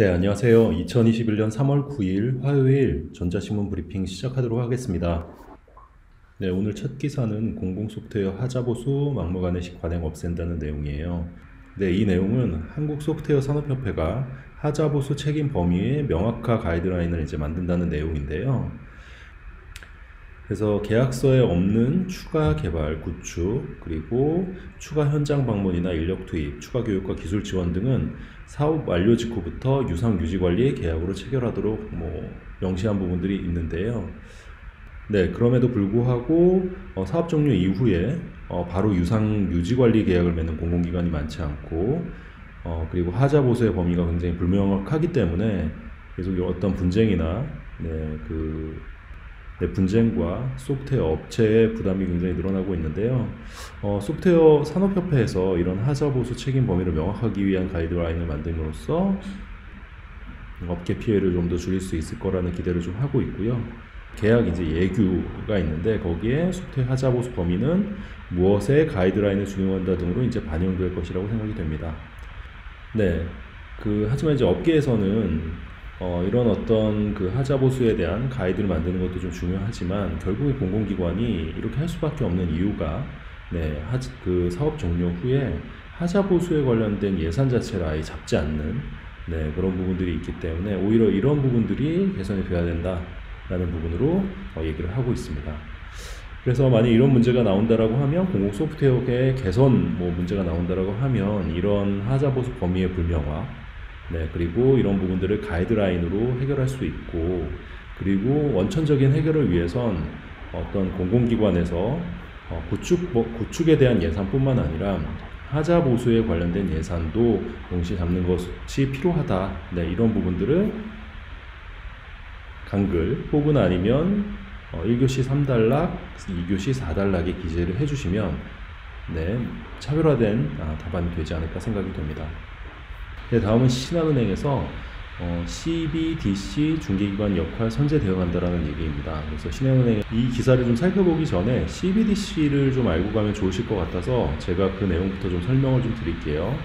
네, 안녕하세요. 2021년 3월 9일 화요일 전자신문 브리핑 시작하도록 하겠습니다. 네, 오늘 첫 기사는 공공소프트웨어 하자보수 막무가내식 관행 없앤다는 내용이에요. 네, 이 내용은 한국소프트웨어 산업협회가 하자보수 책임 범위의 명확화 가이드라인을 이제 만든다는 내용인데요. 그래서 계약서에 없는 추가 개발, 구축, 그리고 추가 현장 방문이나 인력 투입, 추가 교육과 기술 지원 등은 사업 완료 직후부터 유상 유지 관리 계약으로 체결하도록 명시한 부분들이 있는데요. 네, 그럼에도 불구하고 사업 종료 이후에 바로 유상 유지 관리 계약을 맺는 공공기관이 많지 않고 그리고 하자 보수의 범위가 굉장히 불명확하기 때문에 계속 어떤 분쟁이나 분쟁과 소프트웨어 업체의 부담이 굉장히 늘어나고 있는데요. 소프트웨어 산업협회에서 이런 하자보수 책임 범위를 명확하기 위한 가이드라인을 만듦으로써 업계 피해를 좀 더 줄일 수 있을 거라는 기대를 좀 하고 있고요. 계약 이제 예규가 있는데 거기에 소프트웨어 하자보수 범위는 무엇에 가이드라인을 준용한다 등으로 이제 반영될 것이라고 생각이 됩니다. 네, 하지만 이제 업계에서는 이런 어떤 하자보수에 대한 가이드를 만드는 것도 좀 중요하지만 결국에 공공기관이 이렇게 할 수밖에 없는 이유가 사업 종료 후에 하자보수에 관련된 예산 자체를 아예 잡지 않는 그런 부분들이 있기 때문에 오히려 이런 부분들이 개선이 돼야 된다라는 부분으로 얘기를 하고 있습니다. 그래서 만약 이런 문제가 나온다라고 하면 공공 소프트웨어의 개선 문제가 나온다라고 하면 이런 하자보수 범위의 불명확 그리고 이런 부분들을 가이드라인으로 해결할 수 있고 그리고 원천적인 해결을 위해선 어떤 공공기관에서 구축에 대한 예산뿐만 아니라 하자 보수에 관련된 예산도 동시에 잡는 것이 필요하다. 이런 부분들을 강글 혹은 아니면 1교시 3단락, 2교시 4단락에 기재를 해주시면 차별화된 답안이 되지 않을까 생각이 됩니다. 다음은 신한은행에서 CBDC 중개기관 역할 선제되어 간다라는 얘기입니다. 그래서 신한은행 이 기사를 좀 살펴보기 전에 CBDC를 좀 알고 가면 좋으실 것 같아서 제가 그 내용부터 좀 설명을 좀 드릴게요.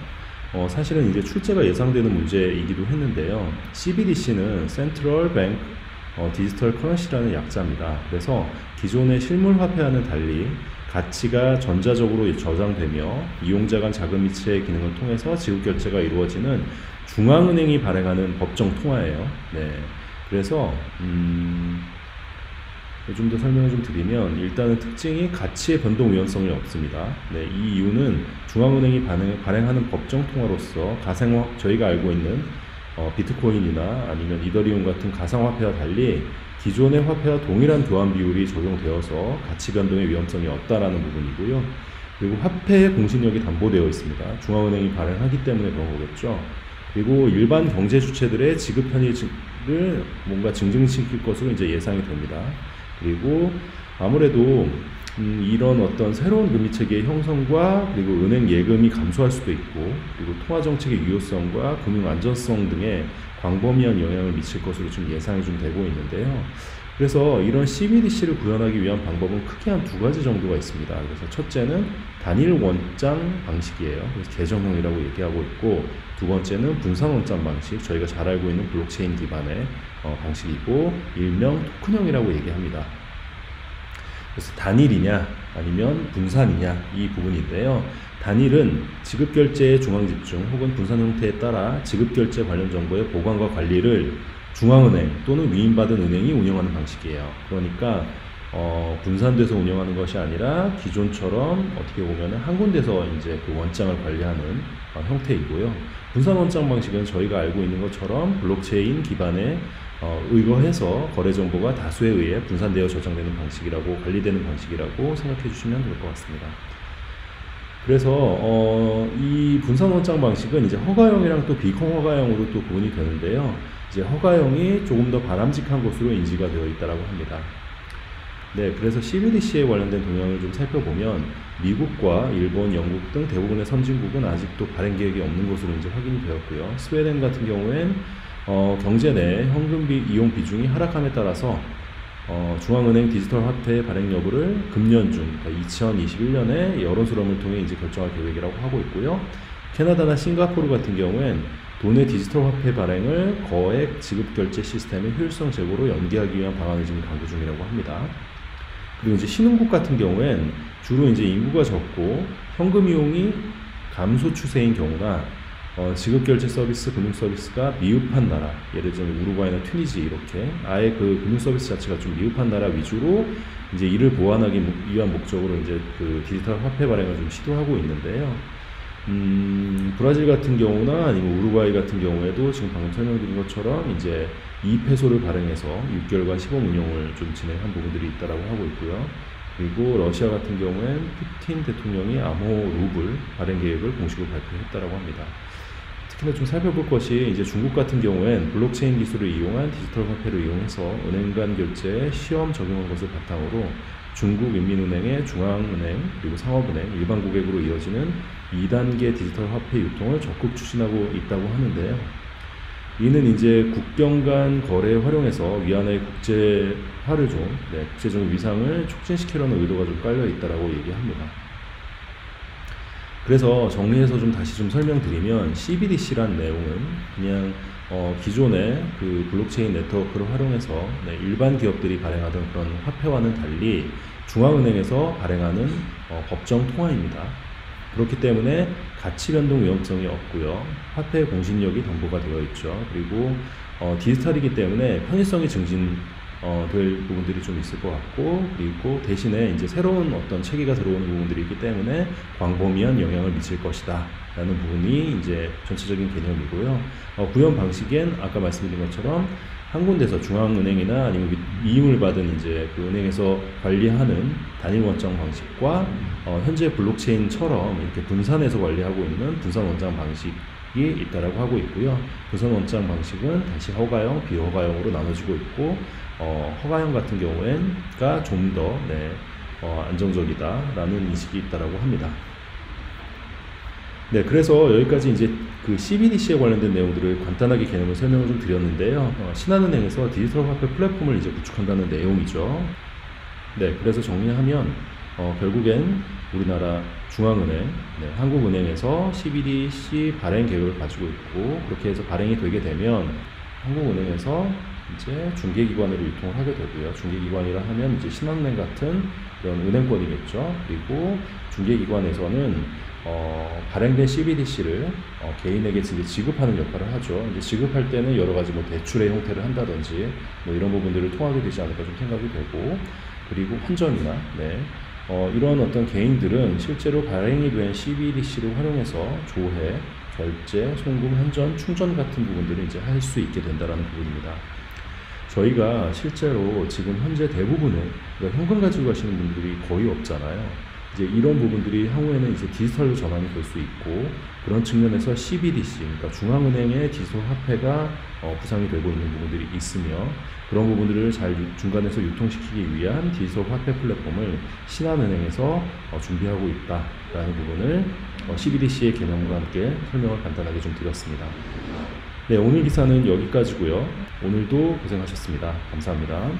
사실은 이제 출제가 예상되는 문제이기도 했는데요. CBDC는 Central Bank 디지털 커런시라는 약자입니다. 그래서 기존의 실물 화폐와는 달리 가치가 전자적으로 저장되며 이용자 간 자금 이체의 기능을 통해서 지급 결제가 이루어지는 중앙은행이 발행하는 법정 통화예요. 그래서 좀 더 설명을 좀 드리면 일단은 특징이 가치의 변동 유연성이 없습니다. 이 이유는 중앙은행이 발행하는 법정 통화로서 저희가 알고 있는 비트코인이나 아니면 이더리움 같은 가상화폐와 달리 기존의 화폐와 동일한 교환 비율이 적용되어서 가치 변동의 위험성이 없다라는 부분이고요. 그리고 화폐의 공신력이 담보되어 있습니다. 중앙은행이 발행하기 때문에 그런 거겠죠. 그리고 일반 경제 주체들의 지급 편의를 뭔가 증진시킬 것으로 이제 예상이 됩니다. 그리고 아무래도 이런 어떤 새로운 금리 체계의 형성과 그리고 은행 예금이 감소할 수도 있고 그리고 통화 정책의 유효성과 금융 안전성 등의 광범위한 영향을 미칠 것으로 좀 예상이 좀 되고 있는데요. 그래서 이런 CBDC를 구현하기 위한 방법은 크게 한 두 가지 정도가 있습니다. 그래서 첫째는 단일 원장 방식이에요. 그래서 계정형이라고 얘기하고 있고 두 번째는 분산 원장 방식, 저희가 잘 알고 있는 블록체인 기반의 방식이고 일명 토큰형이라고 얘기합니다. 그래서 단일이냐 아니면 분산이냐 이 부분인데요. 단일은 지급결제의 중앙집중 혹은 분산 형태에 따라 지급결제 관련 정보의 보관과 관리를 중앙은행 또는 위임받은 은행이 운영하는 방식이에요. 그러니까 분산돼서 운영하는 것이 아니라 기존처럼 어떻게 보면 한 군데서 이제 그 원장을 관리하는 형태이고요. 분산 원장 방식은 저희가 알고 있는 것처럼 블록체인 기반의 의거해서 거래 정보가 다수에 의해 분산되어 저장되는 방식이라고 관리되는 방식이라고 생각해 주시면 될 것 같습니다. 그래서 이 분산 원장 방식은 이제 허가형이랑 또 비허가형으로 또 구분이 되는데요. 이제 허가형이 조금 더 바람직한 것으로 인지가 되어 있다라고 합니다. 그래서 CBDC에 관련된 동향을 좀 살펴보면 미국과 일본, 영국 등 대부분의 선진국은 아직도 발행 계획이 없는 것으로 이제 확인이 되었고요. 스웨덴 같은 경우엔 경제 내 현금 이용 비중이 하락함에 따라서 중앙은행 디지털 화폐 발행 여부를 금년 중, 그러니까 2021년에 여론 수렴을 통해 이제 결정할 계획이라고 하고 있고요. 캐나다나 싱가포르 같은 경우엔 도내 디지털 화폐 발행을 거액 지급 결제 시스템의 효율성 제고로 연계하기 위한 방안을 지금 강구 중이라고 합니다. 그리고 이제 신흥국 같은 경우엔 주로 이제 인구가 적고 현금 이용이 감소 추세인 경우나 지급 결제 서비스, 금융 서비스가 미흡한 나라, 예를 들면 우루과이나 튀니지 이렇게 아예 그 금융 서비스 자체가 좀 미흡한 나라 위주로 이제 이를 보완하기 위한 목적으로 이제 그 디지털 화폐 발행을 좀 시도하고 있는데요. 브라질 같은 경우나 아니면 우루과이 같은 경우에도 지금 방금 설명드린 것처럼 이제 2페소를 발행해서 6개월간 시범 운영을 좀 진행한 부분들이 있다라고 하고 있고요. 그리고 러시아 같은 경우엔 푸틴 대통령이 암호 루블 발행 계획을 공식으로 발표했다라고 합니다. 특히나 좀 살펴볼 것이 이제 중국 같은 경우엔 블록체인 기술을 이용한 디지털 화폐를 이용해서 은행 간 결제에 시험 적용한 것을 바탕으로 중국인민은행의 중앙은행 그리고 상업은행 일반 고객으로 이어지는 2단계 디지털 화폐 유통을 적극 추진하고 있다고 하는데요. 이는 이제 국경 간 거래에 활용해서 위안화의 국제화를 국제적인 위상을 촉진시키려는 의도가 좀 깔려 있다라고 얘기합니다. 그래서 정리해서 좀 다시 좀 설명드리면 CBDC란 내용은 그냥 기존의 그 블록체인 네트워크를 활용해서 일반 기업들이 발행하던 그런 화폐와는 달리 중앙은행에서 발행하는 법정 통화입니다. 그렇기 때문에 가치 변동 위험성이 없고요. 화폐 공신력이 담보가 되어 있죠. 그리고 디지털이기 때문에 편의성이 증진 될 부분들이 좀 있을 것 같고, 그리고 대신에 이제 새로운 어떤 체계가 들어오는 부분들이 있기 때문에 광범위한 영향을 미칠 것이다 라는 부분이 이제 전체적인 개념이고요. 구현 방식엔 아까 말씀드린 것처럼 한 군데서 중앙은행이나 아니면 위임을 받은 이제 그 은행에서 관리하는 단일 원장 방식과 현재 블록체인처럼 이렇게 분산해서 관리하고 있는 분산 원장 방식이 있다라고 하고 있고요. 분산 원장 방식은 다시 허가형, 비허가형으로 나눠지고 있고, 허가형 같은 경우에가 좀 더 안정적이다라는 인식이 있다라고 합니다. 네, 그래서 여기까지 이제 그 CBDC에 관련된 내용들을 간단하게 개념을 설명을 좀 드렸는데요. 신한은행에서 디지털 화폐 플랫폼을 이제 구축한다는 내용이죠. 네, 그래서 정리하면 결국엔 우리나라 중앙은행, 한국은행에서 CBDC 발행 계획을 가지고 있고, 그렇게 해서 발행이 되게 되면 한국은행에서 이제 중개기관으로 유통을 하게 되고요. 중개기관이라 하면 이제 신한은행 같은 그런 은행권이겠죠. 그리고 중개기관에서는 발행된 CBDC를 개인에게 이제 지급하는 역할을 하죠. 이제 지급할 때는 여러 가지 뭐 대출의 형태를 한다든지 뭐 이런 부분들을 통하게 되지 않을까 좀 생각이 되고, 그리고 환전이나 이런 어떤 개인들은 실제로 발행이 된 CBDC를 활용해서 조회, 결제, 송금, 환전, 충전 같은 부분들을 이제 할 수 있게 된다라는 부분입니다. 저희가 실제로 지금 현재 대부분의 그러니까 현금 가지고 가시는 분들이 거의 없잖아요. 이제 이런 부분들이 향후에는 이제 디지털로 전환이 될 수 있고, 그런 측면에서 CBDC, 그러니까 중앙은행의 디지털 화폐가 구상이 되고 있는 부분들이 있으며, 그런 부분들을 잘 중간에서 유통시키기 위한 디지털 화폐 플랫폼을 신한은행에서 준비하고 있다라는 부분을 CBDC의 개념과 함께 설명을 간단하게 좀 드렸습니다. 네, 오늘 기사는 여기까지고요. 오늘도 고생하셨습니다. 감사합니다.